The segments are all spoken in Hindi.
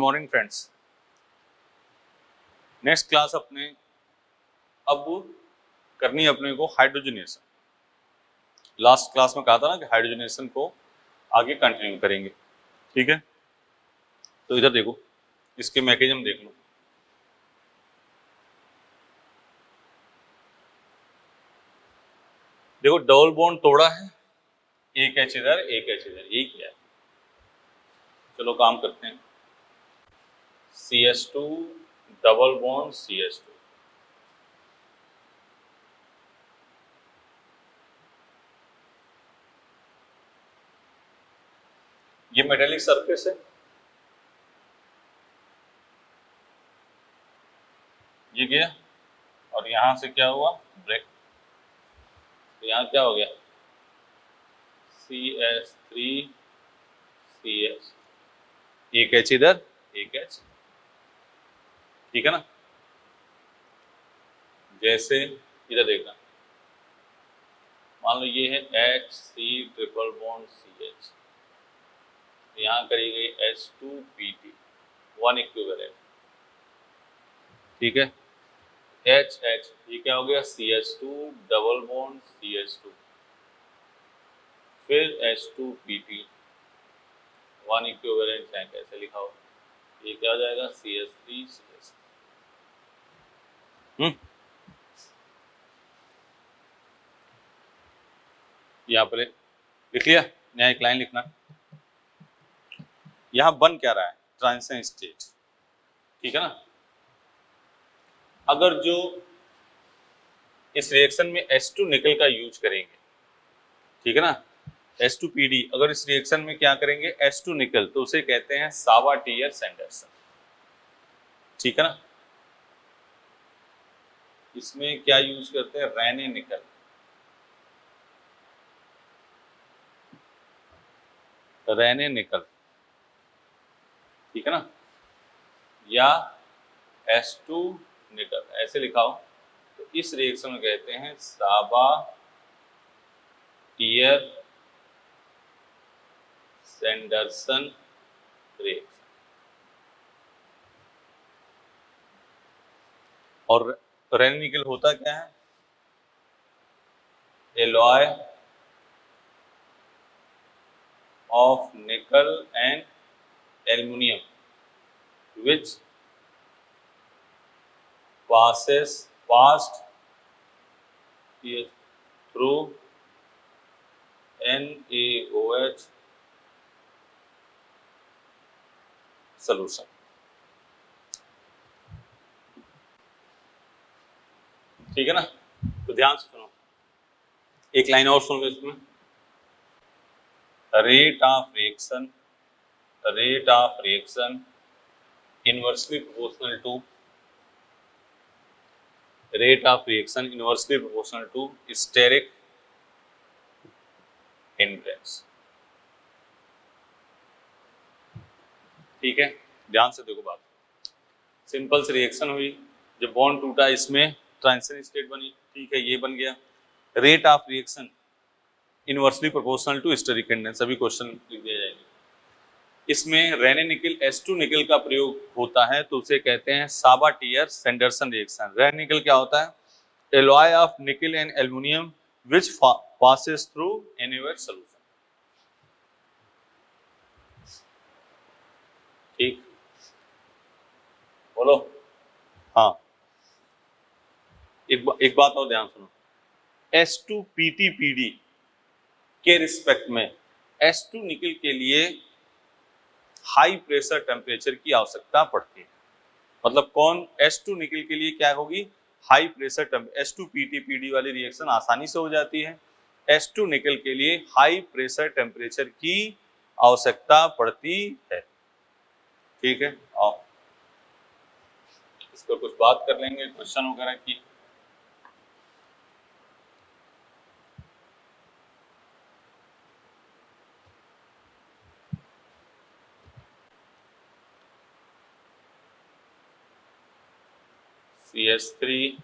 Morning friends. नेक्स्ट क्लास अपने अब करनी है अपने को हाइड्रोजनेशन। लास्ट क्लास में कहा था ना कि हाइड्रोजनेशन को आगे कंटिन्यू करेंगे, ठीक है। तो इधर देखो, इसके मैकेनिज्म देख लो। देखो डबल बॉन्ड तोड़ा है, एक एच इधर एक एच इधर, यही किया है। चलो काम करते हैं। CH2 डबल बॉन्ड CH2, ये मेटेलिक सरफेस है, ये गया और यहां से क्या हुआ, ब्रेक। तो यहाँ क्या हो गया, CH3CH, एक एच इधर एक एच, ठीक है ना। जैसे इधर देखना, मान लो ये है HC ट्रिपल बॉन्ड CH, यहाँ करी गई H2PT, वन इक्विवेलेंट, ठीक है। HH, ये क्या हो गया, CH2 डबल बॉन्ड CH2, फिर H2PT, वन इक्विवेलेंट चाहे कैसे लिखा हो, ये क्या हो जाएगा, CH3CH। यहाँ पर लिख लिया, यहाँ एक लाइन लिखना। यहाँ बन क्या रहा है, ट्रांजिशन स्टेट, ठीक है ना। अगर जो इस रिएक्शन में H2 निकल का यूज करेंगे, ठीक है ना, H2PD, अगर इस रिएक्शन में क्या करेंगे H2 निकल, तो उसे कहते हैं सावाटियर सैंडरसन, ठीक है ना। इसमें क्या यूज करते हैं, रेने निकल, रेने निकल, ठीक है ना, या H2 निकल, ऐसे लिखा हो। तो इस रिएक्शन में कहते हैं सावाटियर सैंडरसन रिएक्शन। और रेने निकल होता क्या है, alloy of nickel and aluminum which passed through NaOH solution, ठीक है ना। तो ध्यान से सुनो, एक लाइन और सुन लो इसमें, rate of reaction inversely proportional to steric hindrance, ठीक है। ध्यान से देखो बात, सिंपल सी रिएक्शन हुई, जब बॉन्ड टूटा इसमें ट्रांजिशन स्टेट बनी, ठीक है, ये बन गया। Rate of reaction inversely proportional to steric hindrance, सभी क्वेश्चन लिख दिया जाएगा। इसमें रेने निकल H2 निकल का प्रयोग होता है, तो उसे कहते हैं सावाटियर सैंडरसन रिएक्शन। रेने निकल क्या होता है, एलॉय ऑफ निकल and aluminium which passes through NaOH solution, ठीक, बोलो हाँ। एक बात और ध्यान सुनो, H2PTPD के रिस्पेक्ट में H2 निकल के लिए हाई प्रेशर टेम्परेचर की आवश्यकता पड़ती है। मतलब कौन, H2 निकल के लिए क्या होगी, हाई प्रेशर H2PTPD वाली रिएक्शन आसानी से हो जाती है, H2 निकल के लिए हाई प्रेशर टेम्परेचर की आवश्यकता पड़ती है, ठीक है। आओ इस पर कुछ बात कर लेंगे, क्वेश्चन वगैरह की। CH3 .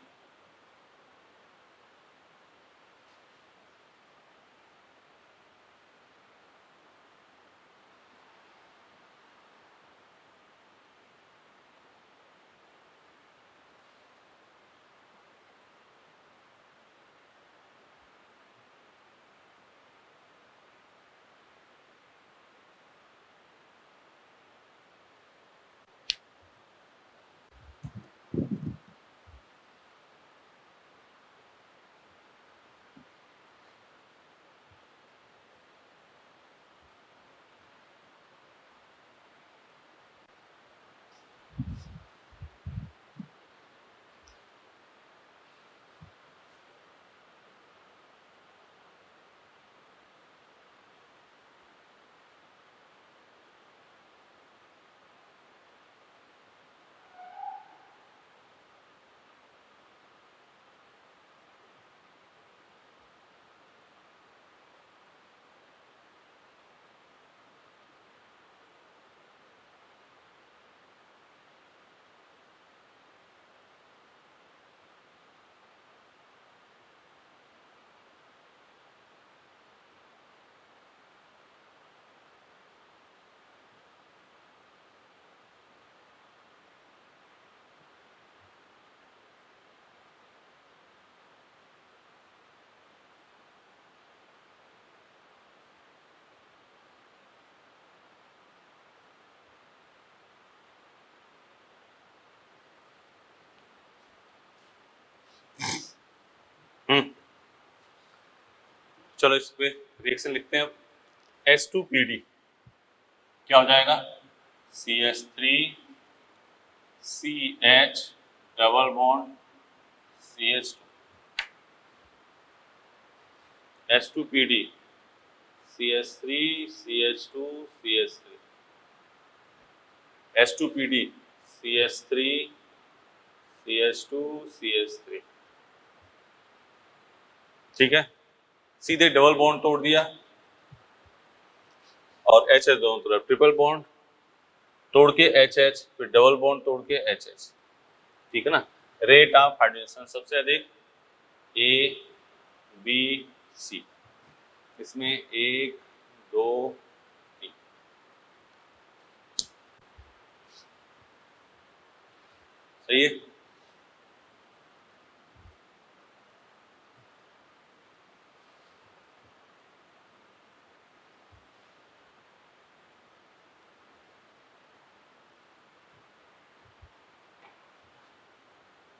चलो इस पे रिएक्शन लिखते हैं अब। H2PD क्या हो जाएगा, CH3 CH double bond CH2, H2PD CH3 CH2 CH3, H2PD CH3 CH2 CH3। ठीक है, सीधे डबल बॉन्ड तोड़ दिया और एच एच दोनों तरफ, ट्रिपल बॉन्ड तोड़ के एच एच, फिर डबल बॉन्ड तोड़ के एच एच। ठीक है ना। रेट ऑफ हाइड्रोजन सबसे अधिक ए बी सी, इसमें 1 2 3। सही है।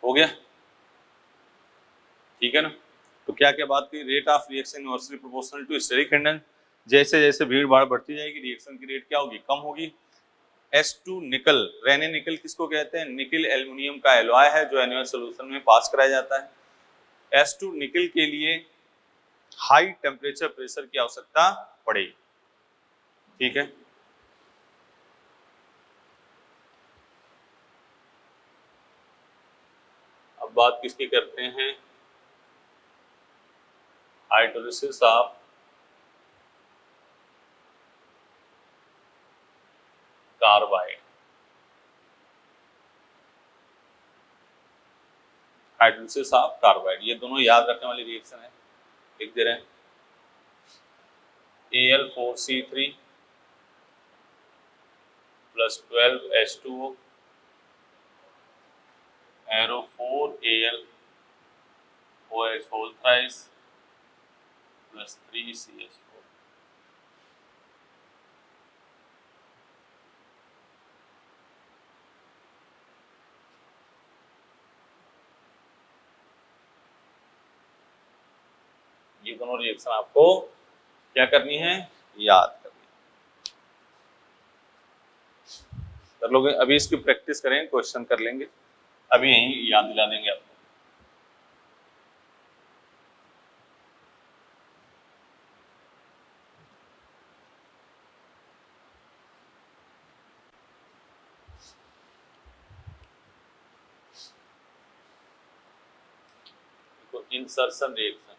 हो गया, ठीक है ना। तो क्या क्या बात की, rate of reaction inversely proportional to steric hindrance. जैसे जैसे भीड़ भाड़ बढ़ती जाएगी रिएक्शन की रेट क्या होगी, कम होगी। S2 निकल, रेने निकल किसको कहते हैं, निकल एल्युमिनियम का एलॉय है जो एनुअल सॉल्यूशन में पास कराया जाता है। S2 निकल के लिए हाई टेम्परेचर प्रेशर की आवश्यकता पड़ेगी। ठीक है, अब बात किसकी करते हैं, hydrolysis of carbide. Hydrolysis of carbide, ये दोनों याद रखने वाली रिएक्शन है, लिख दे रहे हैं। Al4C3 plus 12H2O arrow 4Al OH whole thrice plus 3CH4। ये दोनों रिएक्शन आपको क्या करनी है, याद करनी कर लोगे। अभी इसकी प्रैक्टिस करें, क्वेश्चन कर लेंगे, अभी यही याद दिला देंगे आपको। इंसर्शन रिएक्शन,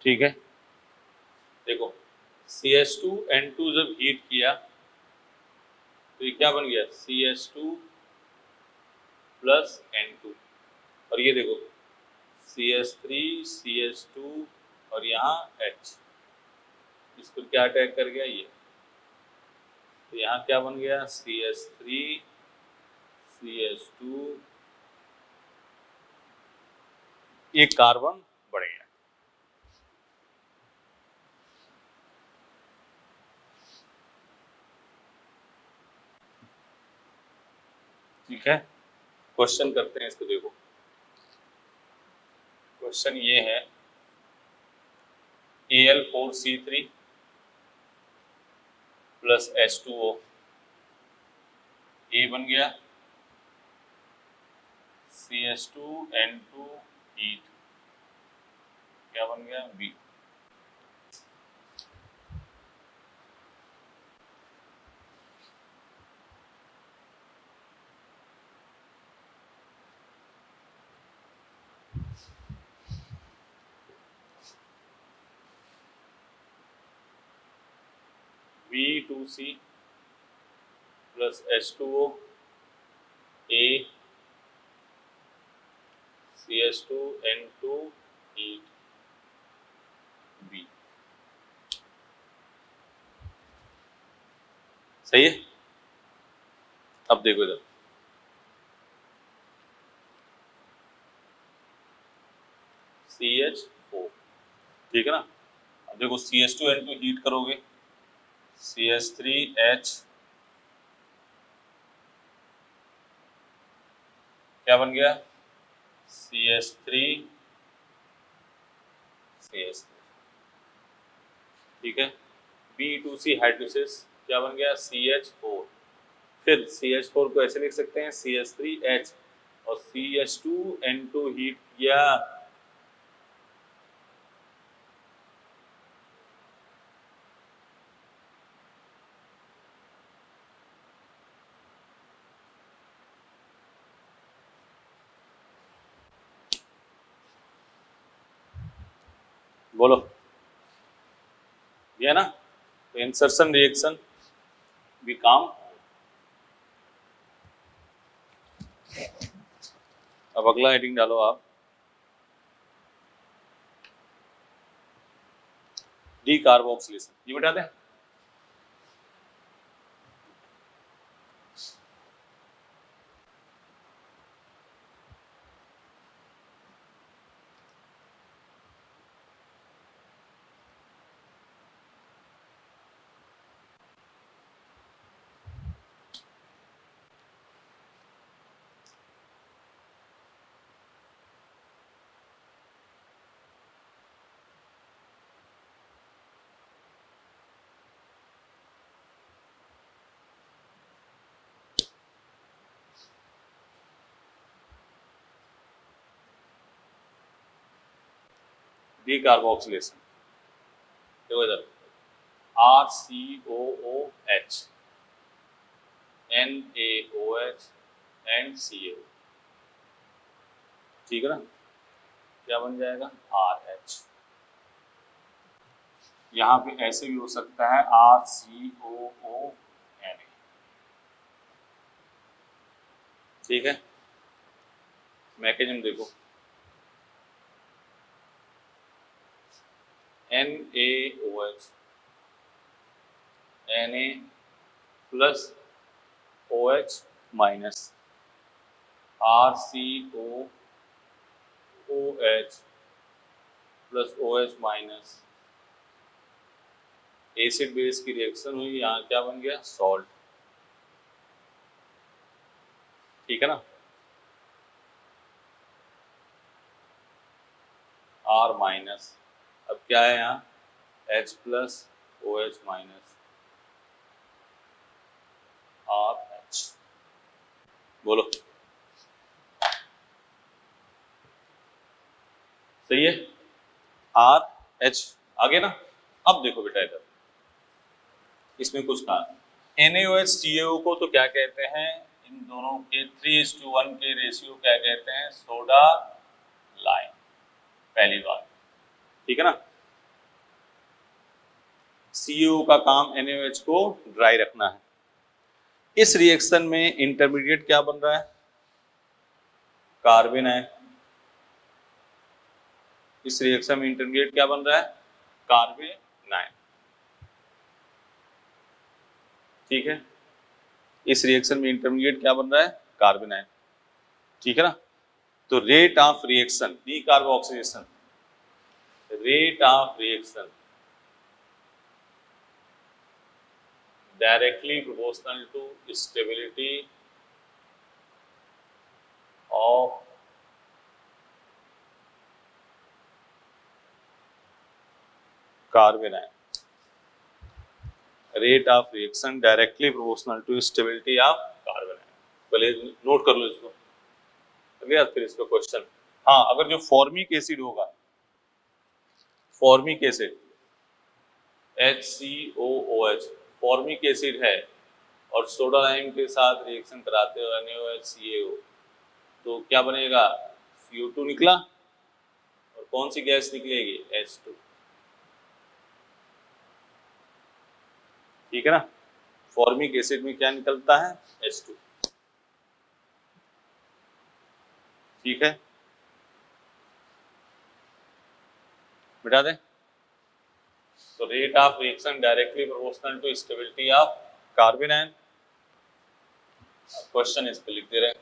ठीक है। देखो CH2N2 जब हीट किया तो ये क्या बन गया, CH2 प्लस N2, और ये देखो CH3 CH2 और यहाँ H, इसको क्या अटैक कर गया ये, तो यहाँ क्या बन गया, CH3 CH2, एक कार्बन बढ़ गया। ठीक है, क्वेश्चन करते हैं इसको। देखो क्वेश्चन ये है, Al4C3 प्लस H2O, ए बन गया, CH2N2 हीट क्या बन गया, B. B2C plus H2O, A CH2N2 heat, B। सही है। अब देखो इधर, CH4, ठीक है ना। अब देखो CH2N2 हीट करोगे, CH3H क्या बन गया, CH3CH3, ठीक है। B2C हाइड्रोसिस क्या बन गया, CH4। फिर CH4 को ऐसे लिख सकते हैं CH3H, और CH2N2 हीट किया, बोलो ये ना। तो इंसर्शन रिएक्शन भी काम। अब अगला हेडिंग डालो आप, डीकार्बोक्सिलेशन, ये बता दें। डीकार्बोक्सिलेशन देखो इधर, RCOOH NaOH एंड CaO, ठीक है ना। क्या बन जाएगा, RH। यहाँ पे ऐसे भी हो सकता है RCOONa, ठीक है। मैकेनिज्म देखो, NaOH Na plus OH minus, RCOOH plus OH minus, acid base की रिएक्शन हुई, यहाँ क्या बन गया, सॉल्ट, ठीक है ना। R माइनस, अब क्या है यहाँ, H plus OH minus RH, बोलो सही है। RH आगे ना। अब देखो बेटा इधर, इसमें कुछ कहा, NaOH CaO को तो क्या कहते हैं, इन दोनों के 3:1 के रेशियो क्या कहते हैं, सोडा लाइम, पहली बात, ठीक है ना। CaO का काम NaOH को ड्राई रखना है। इस रिएक्शन में इंटरमीडिएट क्या बन रहा है, कार्बन है। इस रिएक्शन में इंटरमीडिएट क्या बन रहा है, कार्बन आयन, ठीक है। इस रिएक्शन में इंटरमीडिएट क्या बन रहा है, कार्बन आयन, ठीक है ना। तो rate of reaction, decarboxylation, rate of reaction directly proportional to stability of carbanion, rate of reaction directly proportional to stability of carbanion. पहले नोट कर लो इसको, फिर इसका क्वेश्चन। हाँ, अगर जो फॉर्मिक एसिड होगा, formic acid HCOOH formic acid है, और सोडा लाइम के साथ रिएक्शन कराते हो NaOH CaO, तो क्या बनेगा, CO2 निकला, और कौन सी गैस निकलेगी, H2, ठीक है ना। फॉर्मिक एसिड में क्या निकलता है, H2, ठीक है, बिठा दें। तो rate of reaction directly proportional to stability of carbanion. Question इस पे लिख दे रहे हैं,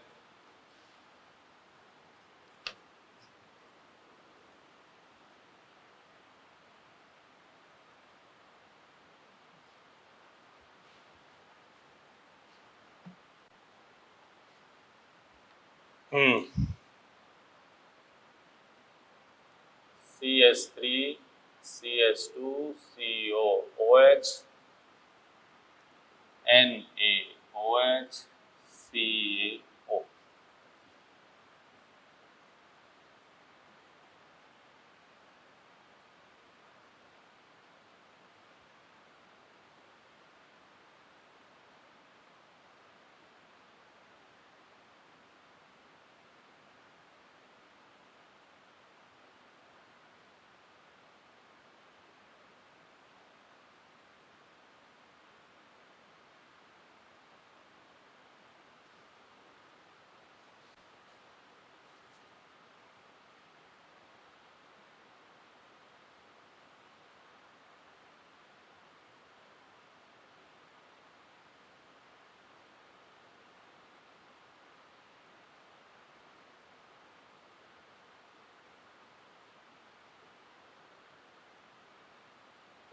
CH3 CH2 CO OH NaOH CaO.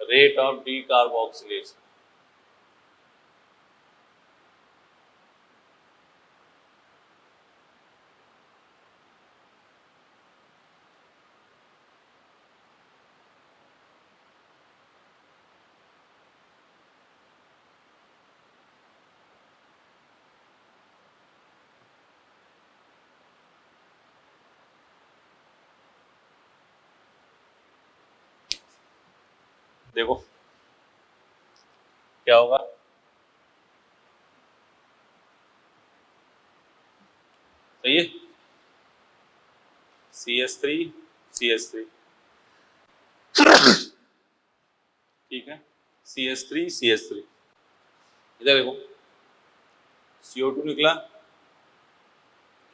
Rate of decarboxylation. देखो क्या होगा, सही है, CH3 CH3, ठीक है, CH3 CH3, इधर देखो CO2 निकला,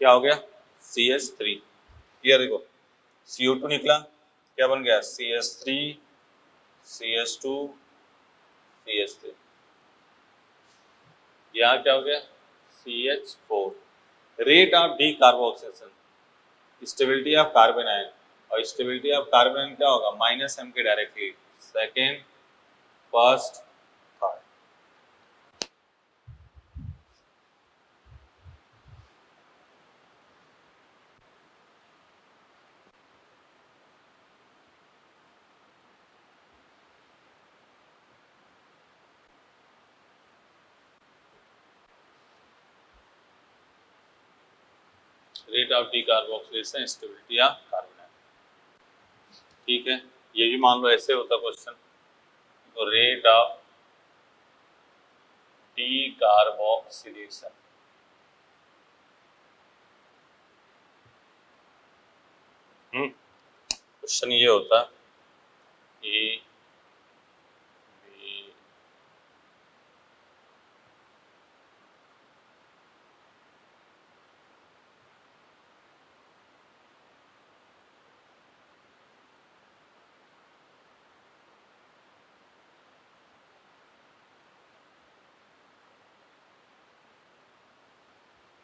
क्या हो गया CH3, क्लियर, देखो CO2 निकला, क्या बन गया CH3 CH2 CH3, यहाँ क्या हो गया CH4। Rate of decarboxylation, stability of carbon ion, और स्टेबिलिटी ऑफ कार्बन आयन क्या होगा -m के directly, second first third. Rate of decarboxylation, stability of carbon ion, ठीक है, ये भी मान लो ऐसे होता क्वेश्चन, तो रेट ऑफ डीकार्बोक्सिलेशन, क्वेश्चन ये होता ए बी,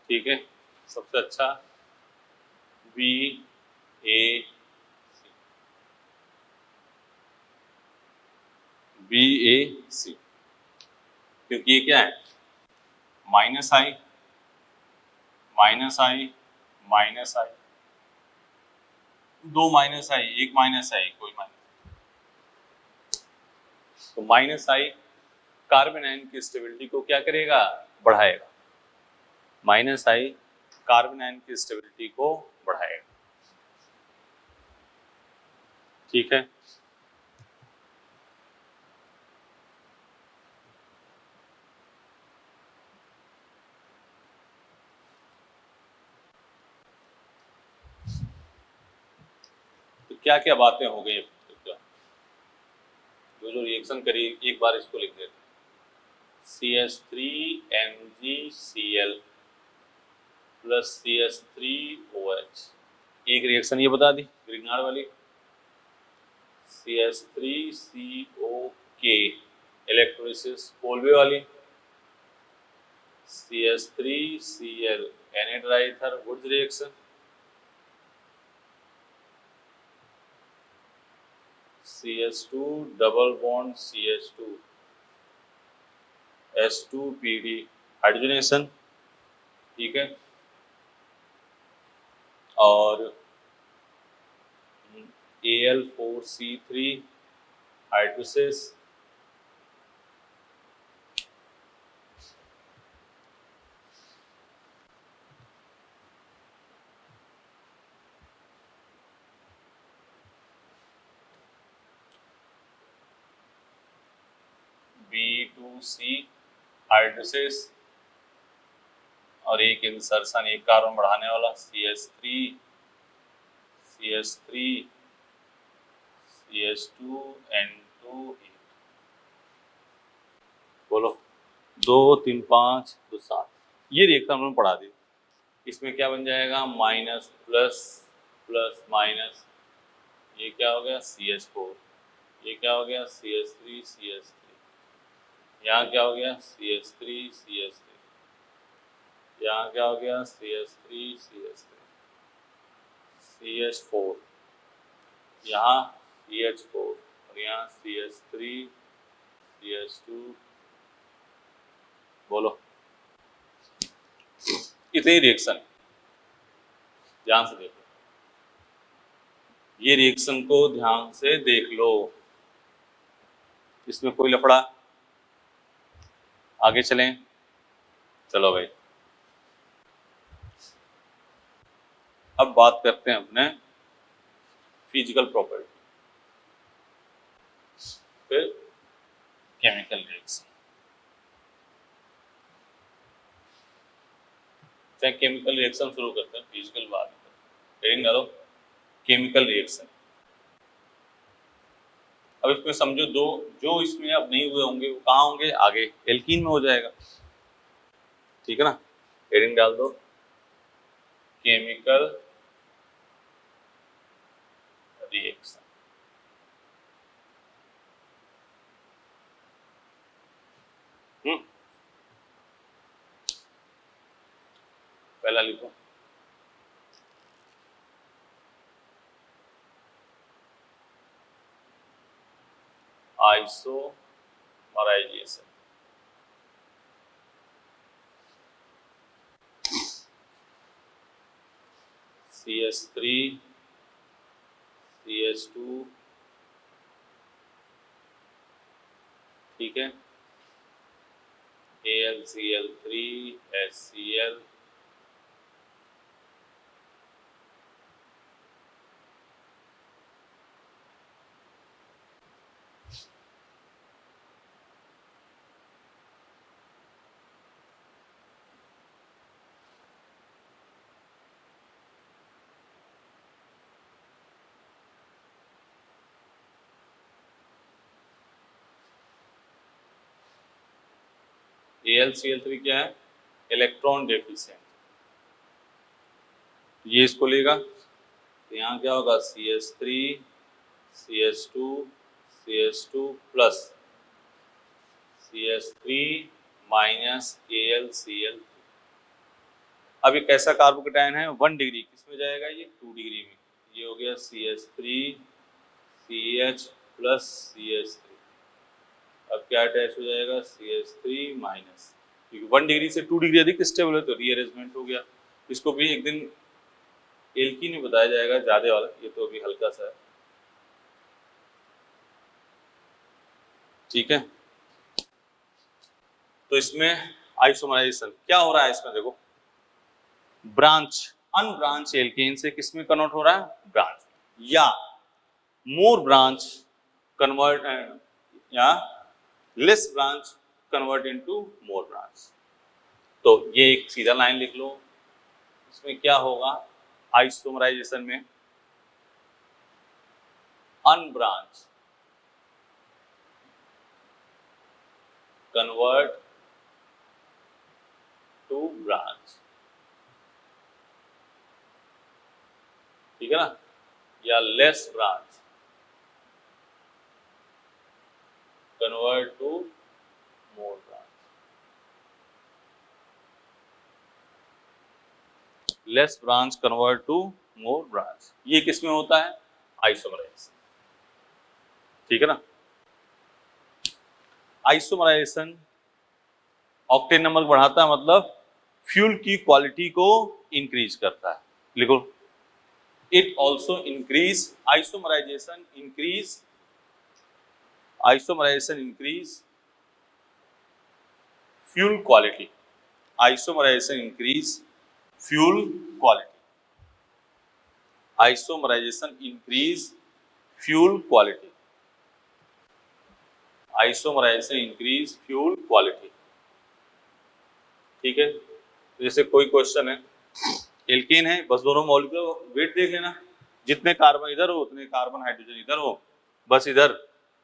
ठीक है, सबसे अच्छा बी ए बी ए सी, क्योंकि ये क्या है माइनस आई माइनस आई माइनस आई, दो माइनस आई, एक माइनस आई, कोई माइनस, तो माइनस आई कार्बन आयन की स्टेबिलिटी को क्या करेगा बढ़ाएगा, माइनस आई कार्बन आयन की स्टेबिलिटी को बढ़ाएगा, ठीक है, तो क्या क्या बातें हो गई, जो जो रिएक्शन करी एक बार इसको लिख देते, CH3MgCl प्लस CH3OH, एक रिएक्शन ये बता दी ग्रिग्नार्ड वाली, CH3COK इलेक्ट्रोलिसिस कोल्बे वाली, CH3Cl anhydrous ether Wurtz reaction, CH2 double bond CH2 S2PD hydrogenation, ठीक है, और Al4C3 हाइड्रोसिस, B2C हाइड्रोसिस और एक इंसर्शन, एक कार्बन बढ़ाने वाला CH3 CH2 N2 बोलो 2 3 5 2 7। ये रिएक्शन हमने पढ़ा दी। इसमें क्या बन जाएगा, माइनस प्लस प्लस माइनस, ये क्या हो गया CH4, ये क्या हो गया CH3 CH3, यहाँ क्या हो गया CH3 CH3, यहाँ क्या हो गया CH3 CH3 CH4, यहाँ CH4 और यहाँ CH3 CH2। बोलो इतने रिएक्शन, ध्यान से देखो, ये रिएक्शन को ध्यान से देख लो, इसमें कोई लफड़ा। आगे चलें, चलो भाई अब बात करते हैं अपने फिजिकल प्रॉपर्टी, फिर केमिकल रिएक्शन। चाहे केमिकल रिएक्शन शुरू करते हैं, फिजिकल बाद में हेडिंग डालो केमिकल रिएक्शन। अब इसमें समझो दो जो इसमें अब नहीं हुए होंगे वो कहाँ होंगे, आगे एल्कीन में हो जाएगा, ठीक है ना। हेडिंग डाल दो केमिकल रिएक्शन। पहला लिखो आइसोमराइजेशन। CH3 CH2, ठीक है, AlCl3 HCl, AlCl3 क्या है, इलेक्ट्रॉन डेफिशिएंट, ये इसको लेगा तो यहाँ क्या होगा CH3 CH2 CH2 plus CH3 minus AlCl। अब एक ऐसा कार्बोकेटायन है 1 डिग्री, किस में जाएगा ये 2 डिग्री में, ये हो गया CH3 CH प्लस CH3। अब क्या अटैच हो जाएगा CH3 माइनस, क्योंकि 1 डिग्री से 2 डिग्री अधिक स्टेबल है तो रीअरेंजमेंट हो गया। इसको भी एक दिन एल्कीन में बताया जाएगा ज्यादा वाला, ये तो अभी हल्का सा है, ठीक है। तो इसमें आइसोमराइजेशन क्या हो रहा है, इसमें देखो ब्रांच अनब्रांच एल्केन से किस में कन्वर्ट हो रहा है, ब्रांच, या मोर ब्रांच कन्वर्ट या less branch convert into more branch. तो ये एक सीधा लाइन लिख लो, इसमें क्या होगा आइसोमराइजेशन में, अनब्रांच कन्वर्ट टू ब्रांच, ठीक है ना, या less branch convert to more branch. Less branch convert to more branch, ये किसमें होता है, आइसोमराइजेशन, ठीक है ना। आइसोमराइजेशन ऑक्टेन नंबर बढ़ाता है, मतलब फ्यूल की क्वालिटी को इंक्रीज करता है। लिखो it also increase isomerization increase fuel quality. Isomerization increase fuel quality. Isomerization increase fuel quality. Isomerization increase fuel quality. ठीक है, जैसे कोई क्वेश्चन है, एल्केन है, बस दोनों मॉलिक्यूलर वेट देख लेना, जितने कार्बन इधर हो उतने कार्बन हाइड्रोजन इधर हो, बस इधर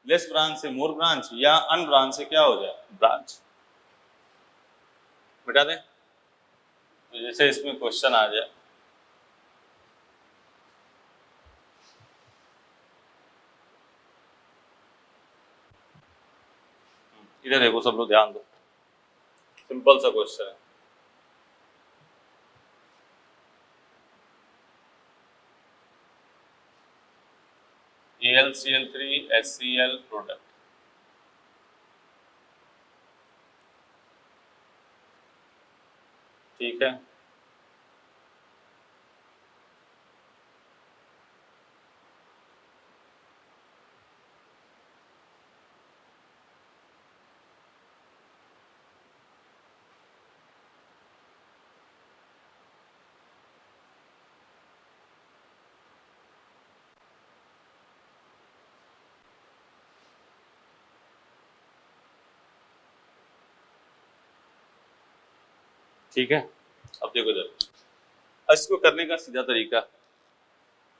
लेस ब्रांच से मोर ब्रांच या अन ब्रांच से क्या हो जाए ब्रांच, बता दें। तो जैसे इसमें क्वेश्चन आ जाए, इधर देखो सब लोग ध्यान दो, सिंपल सा क्वेश्चन है। AlCl3 HCl प्रोडक्ट, ठीक है, ठीक है। अब देखो जब इसको करने का सीधा तरीका,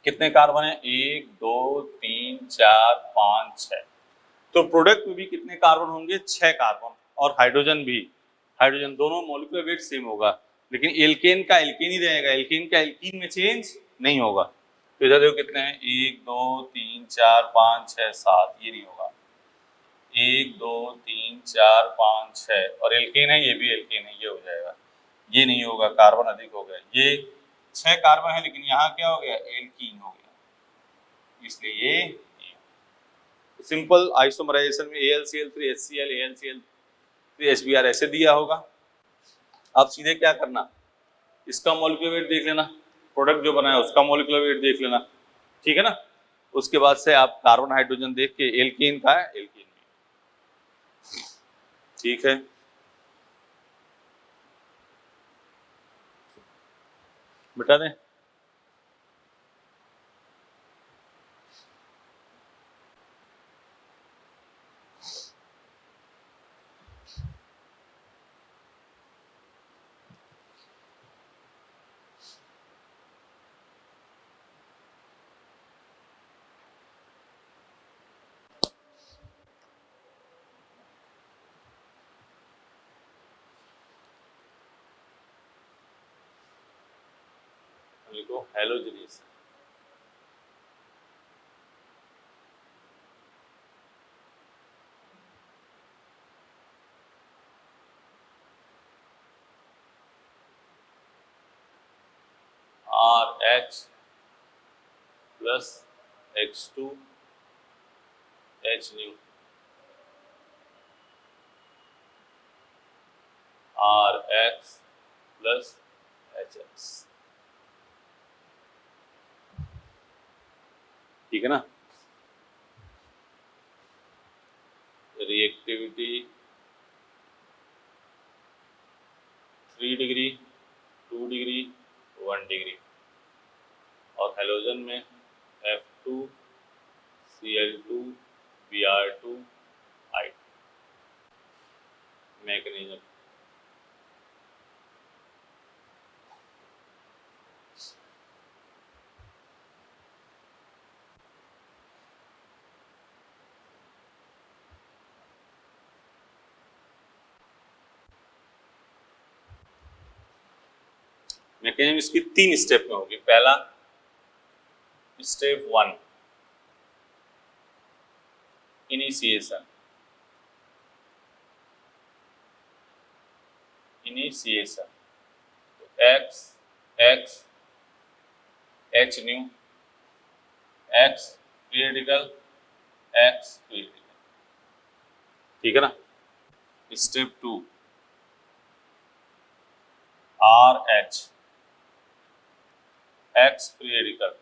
कितने कार्बन है, 1 2 3 4 5 6, तो प्रोडक्ट में भी कितने कार्बन होंगे, 6 कार्बन, और हाइड्रोजन भी, हाइड्रोजन दोनों मॉलिक्यूलर वेट सेम होगा, लेकिन एल्केन का एल्केन ही रहेगा, एल्केन का एल्कीन में चेंज नहीं होगा। तो इधर देखो कितने हैं, 1 2 3 4 5 6 7, ये नहीं होगा, 1 2 3 4 5 6, और एल्केन है, ये भी एल्केन है, ये हो जाएगा, ये नहीं होगा, कार्बन अधिक हो गया, ये 6 कार्बन है लेकिन यहाँ क्या हो गया, एल्कीन हो गया, इसलिए ये सिंपल आइसोमराइजेशन में AlCl3 HCl AlCl3 HBr ऐसे दिया होगा। अब सीधे क्या करना, इसका मॉलिक्यूलर वेट देख लेना, प्रोडक्ट जो बनाया उसका मॉलिक्यूलर वेट देख लेना, ठीक है ना। उसके बाद से आप कार्बन हाइड्रोजन देख के एल्कीन का है, एल्कीन में, ठीक है। बता दें, लिखो हेलोजनीस, RH plus X2 H new, RX plus HX, ठीक है ना। रिएक्टिविटी 3 डिग्री 2 डिग्री 1 डिग्री, और हेलोजन में F2 Cl2 Br2 I, magnesium, mechanism इसकी 3 स्टेप में होगी। पहला step 1 initiation, initiation X X H new, X free radical X free radical, ठीक है ना। Step 2 RH X free radical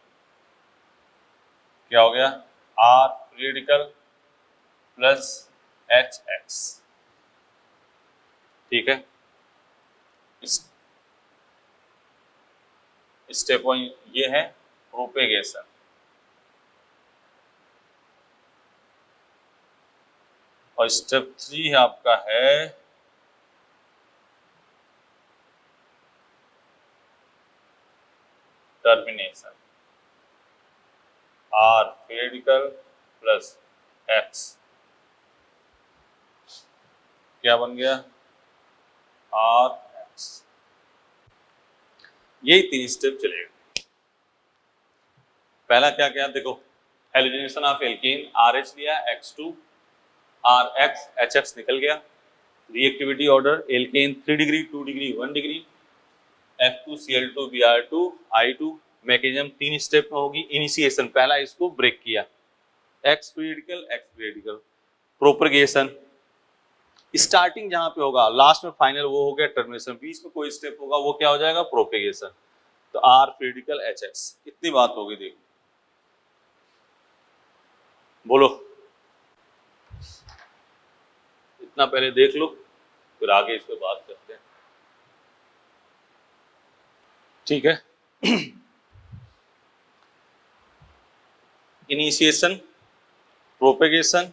क्या हो गया, R free radical plus HX, ठीक है। स्टेप 1 ये है प्रोपेगेशन, और स्टेप 3 आपका है termination, R free radical plus X, क्या बन गया, RX। यही 3 स्टेप चलेगा। पहला क्या क्या देखो, हेलोजनेशन ऑफ एल्केन, RH लिया, X2 RX HX निकल गया। Reactivity order alkane 3 degree 2 degree 1 degree, F2Cl2 Br2 I2। Mechanism 3 step में होगी। इनिशिएशन पहला इसको ब्रेक किया, X free radical, propagation starting जहां पे होगा, लास्ट में फाइनल वो हो गया टर्मिनेशन, बीच में कोई स्टेप होगा वो क्या हो जाएगा, प्रोपेगेशन। तो R फ्री रेडिकल HX, कितनी बात होगी देखो, बोलो, इतना पहले देख लो फिर आगे इस पे बात करते हैं, ठीक है। इनिशिएशन, प्रोपेगेशन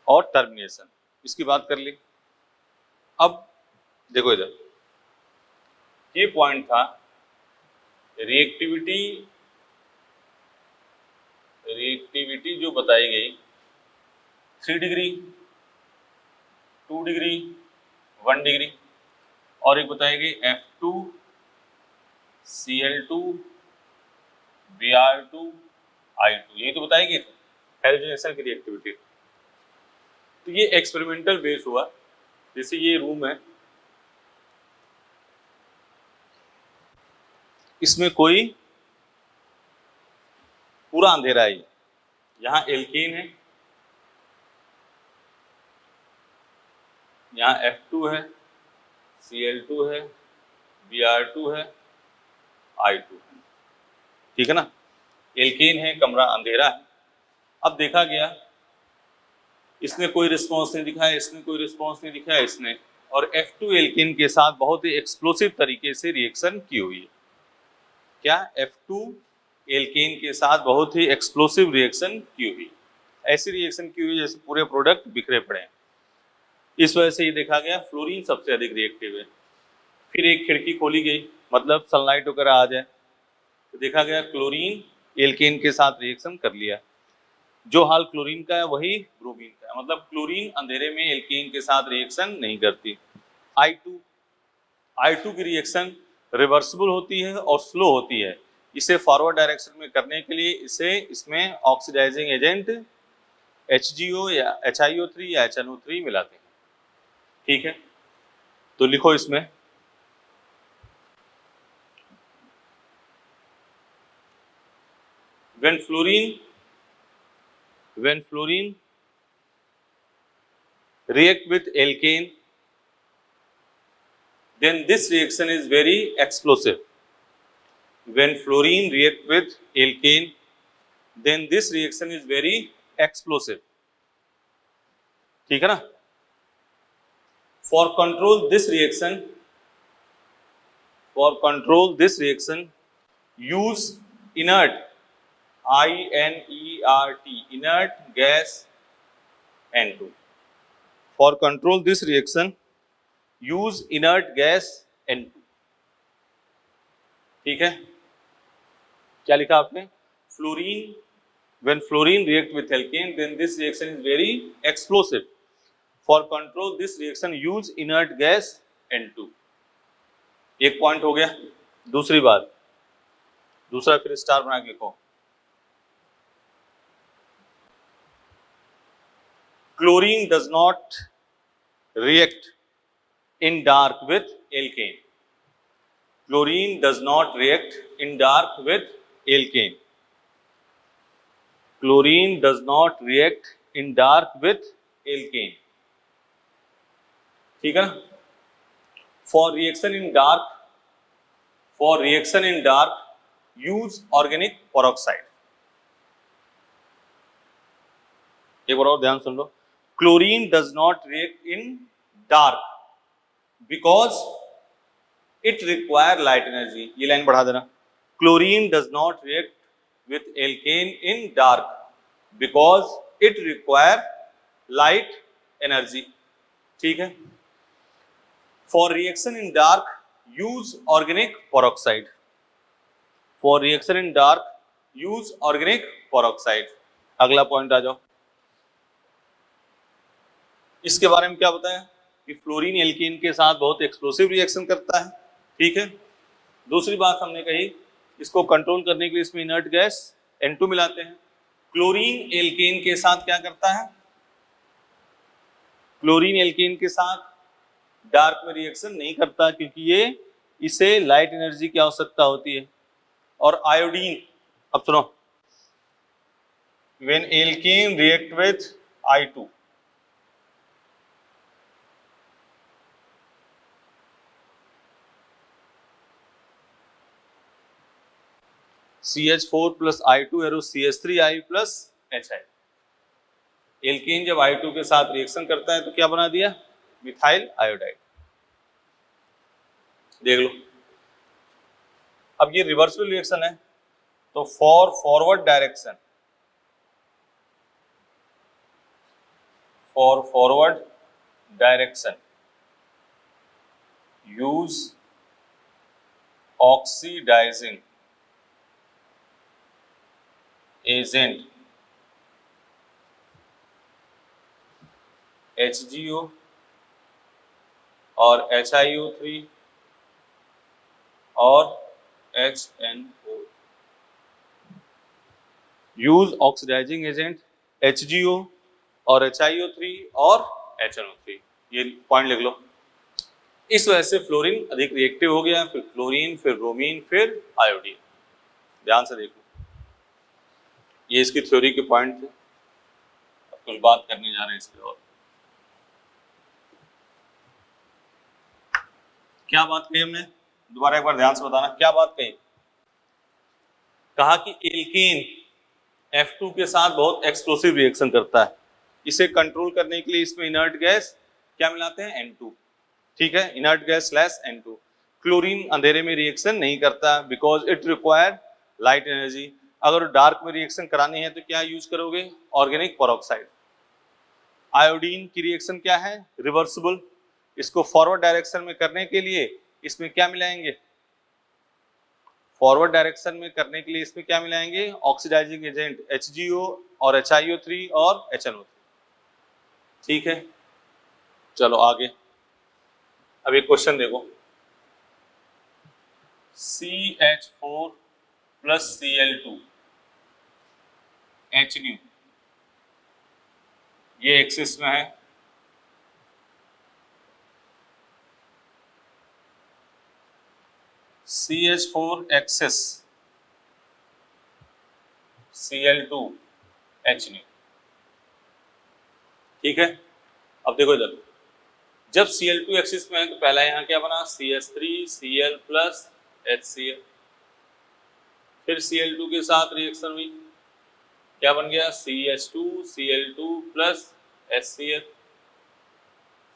और टर्मिनेशन, इसकी बात कर ली। अब देखो इधर ये पॉइंट था, रिएक्टिविटी जो बताई गई 3 डिग्री 2 डिग्री 1 डिग्री, और एक बताई गई F2Cl2 Br2 I2, यही तो बताई गई हेलोजनेशन की रिएक्टिविटी। तो ये एक्सपेरिमेंटल बेस हुआ, जैसे ये रूम है, इसमें कोई पूरा अंधेरा है, यहाँ एल्केन है, यहाँ F2 है, Cl2 है, Br2 है, I2 है, ठीक है ना। एल्केन है, कमरा अंधेरा है। अब देखा गया इसने कोई रिस्पॉन्स नहीं दिखाया, इसने कोई रिस्पॉन्स नहीं दिखाया, इसने, और F2 एल्केन के साथ बहुत ही एक्सप्लोसिव तरीके से रिएक्शन की हुई है। क्या, F2 एल्केन के साथ बहुत ही एक्सप्लोसिव रिएक्शन की हुई, ऐसी रिएक्शन की हुई जैसे पूरे प्रोडक्ट बिखरे पड़े हैं। इस वजह से ये देखा गया फ्लोरीन सबसे अधिक रिएक्टिव है। फिर एक खिड़की खोली गई, मतलब सनलाइट वगैरह आ जाए, तो देखा गया क्लोरीन एल्केन के साथ रिएक्शन कर लिया। जो हाल क्लोरीन का है वही ब्रोमीन का है, मतलब क्लोरीन अंधेरे में एल्केन के साथ रिएक्शन नहीं करती। I2 की रिएक्शन रिवर्सिबल होती है और स्लो होती है। इसे फॉरवर्ड डायरेक्शन में करने के लिए इसे इसमें ऑक्सीडाइजिंग एजेंट HgO या HiO3 या HNO3 मिलाते हैं, ठीक है। तो लिखो इसमें, when fluorine react with alkane, then this reaction is very explosive. When fluorine react with alkane, then this reaction is very explosive, ठीक है ना। For control this reaction, use inert, INERT, inert gas N2. For control this reaction, use inert gas N2, ठीक है। क्या लिखा आपने, fluorine, when fluorine react with alkane, then this reaction is very explosive. For control this reaction, use inert gas N2। एक पॉइंट हो गया। दूसरी बात, दूसरा फिर स्टार बना के लिखो, chlorine does not react in dark with alkane. Chlorine does not react in dark with alkane. Chlorine does not react in dark with alkane, ठीक है ना। For reaction in dark, use organic peroxide. एक बार और ध्यान सुन लो, chlorine does not react in dark because it require light energy. ये लाइन बढ़ा देना, chlorine does not react with alkane in dark because it require light energy. ठीक है। For reaction in dark use organic peroxide, for reaction in dark use organic peroxide. अगला पॉइंट आ जाओ, इसके बारे में क्या बताया कि फ्लोरीन एल्कीन के साथ बहुत एक्सप्लोसिव रिएक्शन करता है। ठीक है। दूसरी बात हमने कही, इसको कंट्रोल करने के लिए इसमें इनर्ट गैस N2 मिलाते हैं। क्लोरीन एल्केन के साथ क्या करता है, क्लोरीन एल्केन के साथ डार्क में रिएक्शन नहीं करता क्योंकि ये इसे लाइट एनर्जी की आवश्यकता होती है। और आयोडीन, अब सुनो, when alkane react with I2, CH4 plus I2 arrow CH3I plus HI। Alkane जब I2 के साथ रिएक्शन करता है तो क्या बना दिया, मिथाइल आयोडाइड। देख लो, अब ये रिवर्सिबल रिएक्शन है तो for forward direction, for forward direction use oxidising agent HgO और HiO3 और HNO। Use oxidising agent HgO और HiO3 और HNO3। ये पॉइंट लिख लो। इस वजह से फ्लोरीन अधिक रिएक्टिव हो गया, फिर क्लोरीन, फिर ब्रोमीन, फिर आयोडीन। ध्यान से देखो, ये इसकी थ्योरी के पॉइंट थे। अब कुछ बात करने जा रहे हैं इसके और। क्या बात कही हमने, दोबारा एक बार ध्यान से बताना, क्या बात कही, कहा कि एल्केन F2 के साथ बहुत एक्सप्लोसिव रिएक्शन करता है, इसे कंट्रोल करने के लिए इसमें इनर्ट गैस क्या मिलाते हैं, N2। ठीक है, inert gas slash N2। Chlorine अंधेरे में रिएक्शन नहीं करता because it require light energy. अगर डार्क में रिएक्शन करानी है तो क्या यूज करोगे, ऑर्गेनिक पेरोक्साइड। आयोडीन की रिएक्शन क्या है, रिवर्सिबल, इसको फॉरवर्ड डायरेक्शन में करने के लिए इसमें क्या मिलाएंगे, फॉरवर्ड डायरेक्शन में करने के लिए इसमें क्या मिलाएंगे, ऑक्सीडाइजिंग एजेंट HgO और HiO3 और HNO3। ठीक है, चलो आगे। अब एक क्वेश्चन देखो, CH4 प्लस Cl2 HNO, ये एक्सिस में है, CH4 एक्सिस Cl2 HNO। ठीक है। अब देखो इधर, जब Cl2 एक्सिस में है तो पहला यहाँ क्या बना, CH3Cl प्लस HCl, फिर Cl2 के साथ रिएक्शन हुई, क्या बन गया, CH2Cl2 प्लस HCl,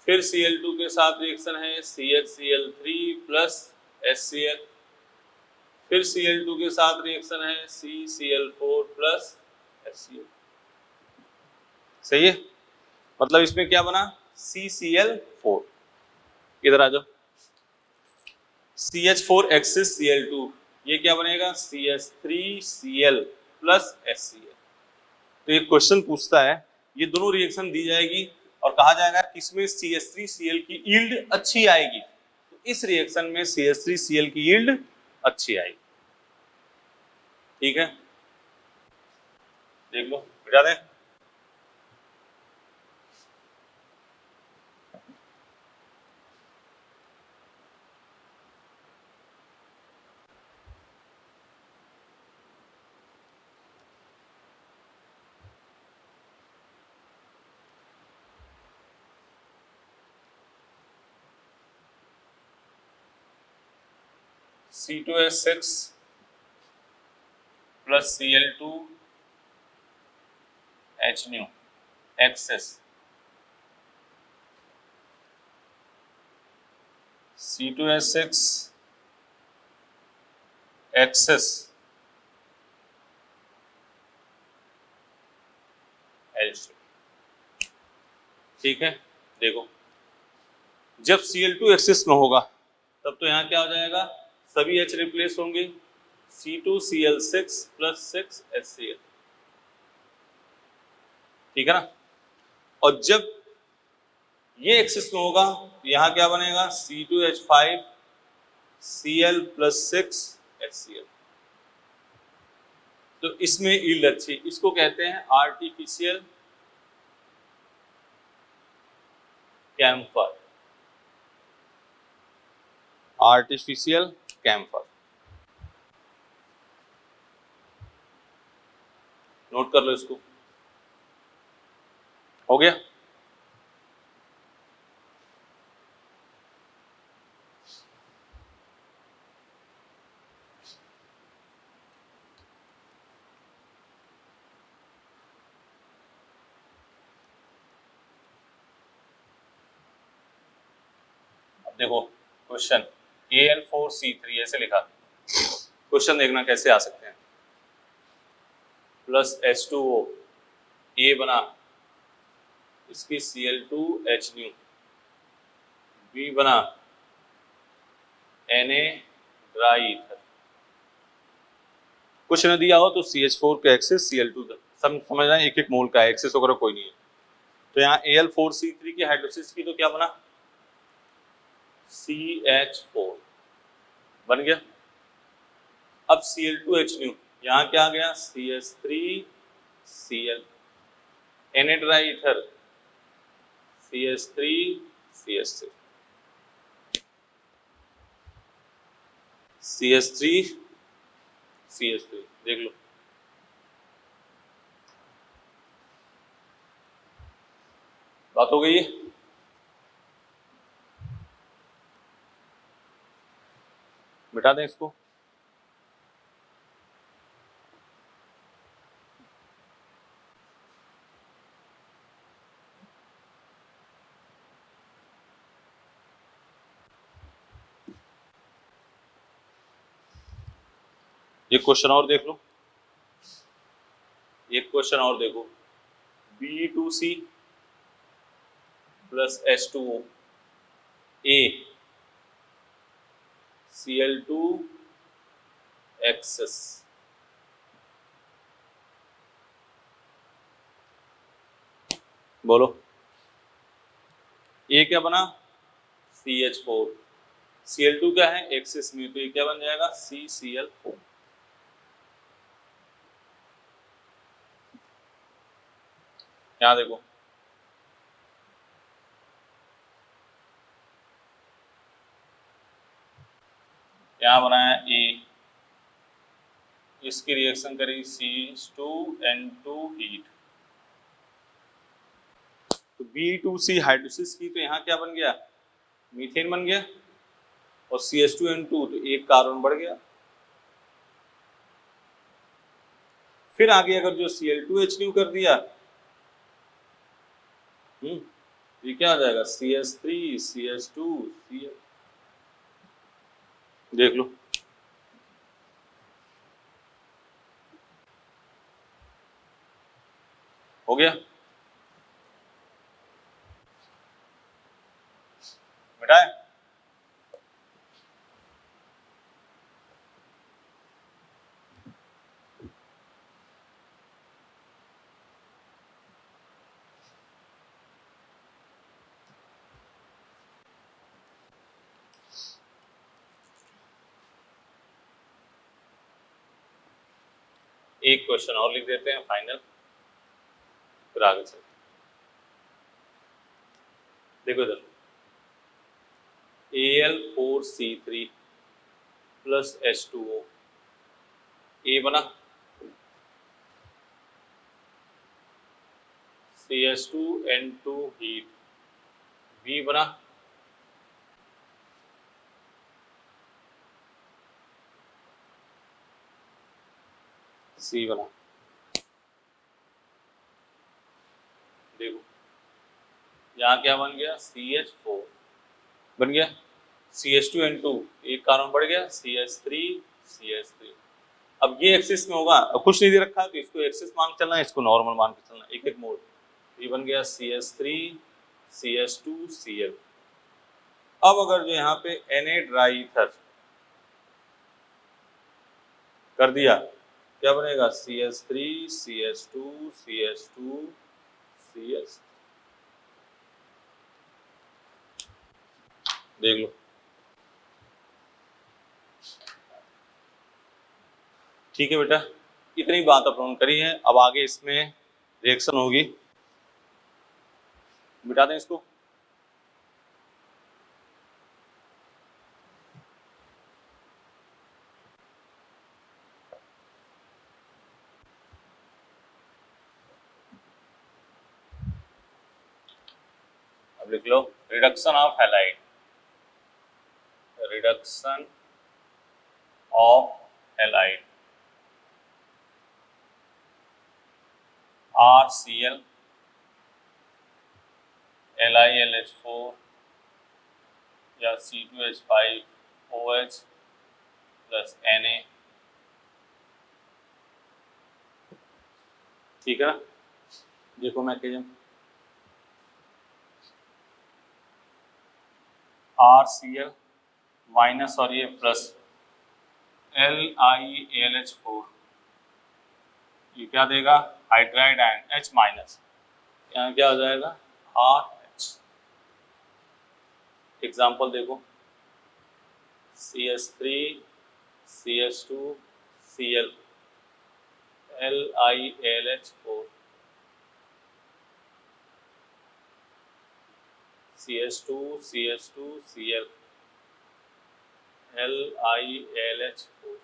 फिर Cl2 के साथ रिएक्शन है CHCl3 प्लस HCl, फिर Cl2 के साथ रिएक्शन है CCl4 प्लस HCl। सही है, मतलब इसमें क्या बना, CCl4। इधर आ जाओ, CH4 एक्सिस Cl2, ये क्या बनेगा, CH3Cl प्लस HCl। तो ये क्वेश्चन पूछता है, ये दोनों रिएक्शन दी जाएगी और कहा जाएगा किसमें CH3Cl की यील्ड अच्छी आएगी, तो इस रिएक्शन में CH3Cl की यील्ड अच्छी आएगी। ठीक है, देख लो, बुझा दें। C2H6 plus Cl2 HNO, access C2H6 access H2। ठीक है, देखो जब Cl2 एक्सेस में होगा तब तो यहाँ क्या हो जाएगा, सभी H रिप्लेस होंगे, C2Cl6 प्लस 6HCl। ठीक है ना। और जब ये एक्सेस में होगा यहाँ क्या बनेगा, C2H5 Cl प्लस 6HCl। तो इसमें यील्ड अच्छी, इसको कहते हैं artificial camphor. Artificial camphor note कर लो इसको। हो गया। अब देखो क्वेश्चन Al4C3 ऐसे लिखा, क्वेश्चन देखना कैसे आ सकते हैं। प्लस H2O A बना, इसकी Cl2H न्यू, B बना Na ड्राई ईथर। कुछ न दिया हो तो CH4 का एक्सेस Cl2 समझ रहे हैं, एक एक मोल का एक्सेस वगैरह कोई नहीं है। तो यहाँ Al4C3 की हाइड्रोलिसिस की तो क्या बना, CH4 बन गया। अब Cl2H न्यू, यहाँ क्या आ गया, CH3Cl, Na dry ether CH3CH3 CH3CH3 देख लो। बात हो गई है। मिटा दें इसको। एक क्वेश्चन और देख लो, एक क्वेश्चन और देखो, B2C plus H2O A Cl2 access. बोलो ये क्या बना, CH4, Cl2 क्या है एक्सेस में, तो ये क्या बन जाएगा, CCl4। यहां देखो यहां बनाया A, इसकी रिएक्शन करी C2N2 हीट, तो B2C हाइड्रोलिसिस की तो यहाँ क्या बन गया, मीथेन बन गया, और CH2N2 तो एक कार्बन बढ़ गया। फिर आगे अगर जो Cl2H न्यू कर दिया, ये क्या हो जाएगा, CH3CH2Cl। देख लो हो गया। मिटाए, एक क्वेश्चन और लिख देते हैं फाइनल, फिर आगे चलते। देखो इधर Al4C3 प्लस H2O A बना, CH2N2 हीट, B बना, C बना। देखो यहाँ क्या बन गया, CH4 बन गया, CH2N2 एक कार्बन बढ़ गया, CH3। अब ये एक्सिस में होगा, अब कुछ नहीं दे रखा है तो इसको एक्सिस मान के चलना है, इसको नॉर्मल मान के चलना, एक एक मोड। ये बन गया CH3 CH2 Cl। अब अगर जो यहाँ पे Na ड्राई ईथर कर दिया, क्या बनेगा, CH3 CH2 CH2 CH। देख लो, ठीक है बेटा, इतनी बात अपन करी है। अब आगे इसमें रिएक्शन होगी, बिठा दें इसको। अब लिख लो, reduction of halide, reduction of halide RCl LiLH4 या C2H5OH प्लस Na, ठीक है ना। देखो मैकेनिज्म, RCl माइनस और ये प्लस LiAlH4, ये क्या देगा, हाइड्राइड आयन H माइनस, यहाँ क्या हो जाएगा RH। एग्जाम्पल देखो, CH3 CH2 Cl LiAlH4 CH2 CH2 Cl LiAlH4,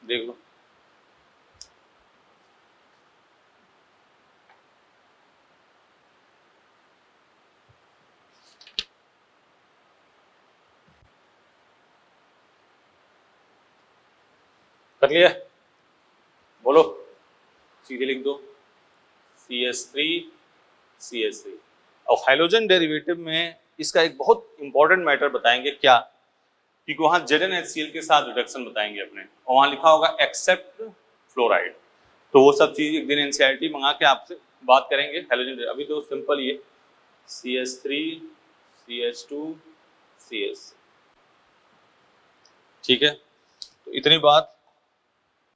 देख लो। कर लिया, बोलो, सीधे लिख दो CH3 CH3। और हाइड्रोजन डेरिवेटिव में इसका एक बहुत इंपॉर्टेंट मैटर बताएंगे, क्या, क्योंकि वहां ZnHCl के साथ रिडक्शन बताएंगे अपने, और वहां लिखा होगा एक्सेप्ट फ्लोराइड, तो वो सब चीज एक दिन NCERT मंगा के आपसे बात करेंगे हाइड्रोजन। अभी तो सिंपल ये CH3 CH2 CH, ठीक है। तो इतनी बात,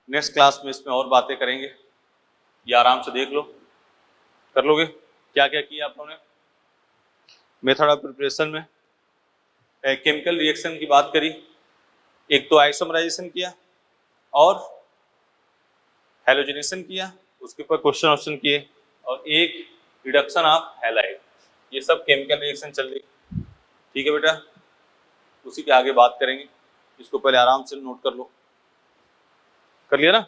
नेक्स्ट क्लास में इसमें और बातें करेंगे, ये आराम से देख लो, कर लोगे। क्या क्या किया आप लोगों ने मेथड ऑफ प्रिपरेशन में, केमिकल रिएक्शन की बात करी, एक तो आइसोमराइजेशन किया और हैलोजिनेशन किया, उसके ऊपर क्वेश्चन किए, और एक रिडक्शन ऑफ हैलाइड, ये सब केमिकल रिएक्शन चल रही, ठीक है बेटा। उसी के आगे बात करेंगे, इसको पहले आराम से नोट कर लो, कर लिया ना,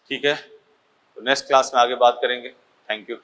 ठीक है। तो नेक्स्ट क्लास में आगे बात करेंगे। Thank you.